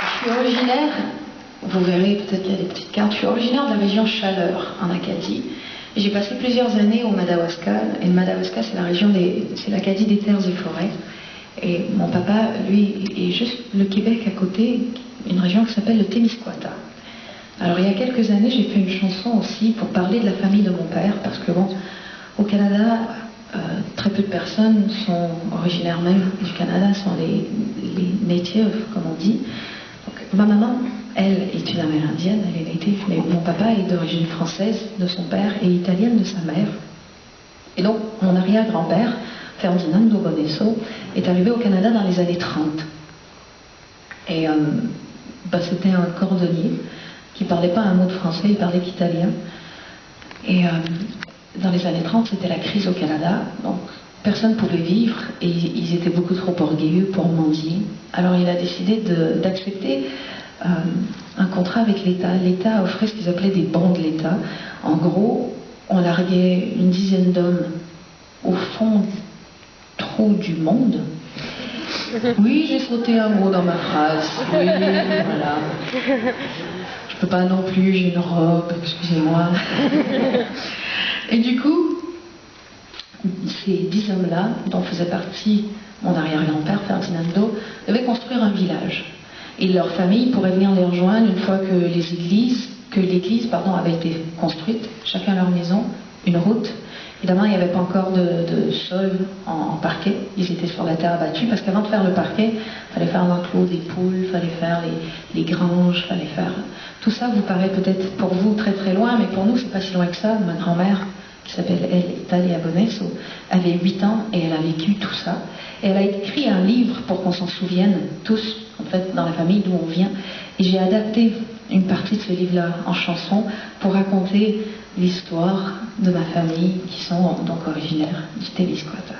Je suis originaire, vous verrez peut-être qu'il y a des petites cartes, je suis originaire de la région Chaleur, en Acadie. J'ai passé plusieurs années au Madawaska, et le Madawaska c'est l'Acadie des terres et forêts. Et mon papa, lui, est juste le Québec à côté, une région qui s'appelle le Témiscouata. Alors il y a quelques années, j'ai fait une chanson aussi pour parler de la famille de mon père, parce que bon, au Canada, très peu de personnes sont originaires même du Canada, sont les natives, comme on dit. Donc, ma maman, elle, est une amérindienne, elle est native, mais mon papa est d'origine française de son père et italienne de sa mère. Et donc, mon arrière-grand-père, Ferdinando Bonesso, est arrivé au Canada dans les années 30. Et c'était un cordonnier qui ne parlait pas un mot de français, il parlait qu'italien. Et dans les années 30, c'était la crise au Canada, donc personne ne pouvait vivre et ils étaient beaucoup trop orgueilleux pour mendier. Alors il a décidé d'accepter un contrat avec l'État. L'État offrait ce qu'ils appelaient des bons de l'État. En gros, on larguait une dizaine d'hommes au fond du trou du monde. Oui, j'ai sauté un mot dans ma phrase. Oui, voilà. Je peux pas non plus, j'ai une robe, excusez-moi. Et du coup, ces 10 hommes-là, dont faisait partie mon arrière-grand-père, Ferdinando, devaient construire un village. Et leur famille pourrait venir les rejoindre une fois que l'église avait été construite, chacun leur maison, une route. Évidemment, il n'y avait pas encore de sol en parquet, ils étaient sur la terre battue, parce qu'avant de faire le parquet, il fallait faire l'enclos des poules, il fallait faire les granges, il fallait faire... Tout ça vous paraît peut-être pour vous très très loin, mais pour nous, c'est pas si loin que ça. Ma grand-mère, qui s'appelle Italia Bonesso, avait 8 ans et elle a vécu tout ça. Et elle a écrit un livre pour qu'on s'en souvienne tous, en fait, dans la famille d'où on vient. Et j'ai adapté une partie de ce livre-là en chanson pour raconter l'histoire de ma famille qui sont donc originaires du Témiscouata.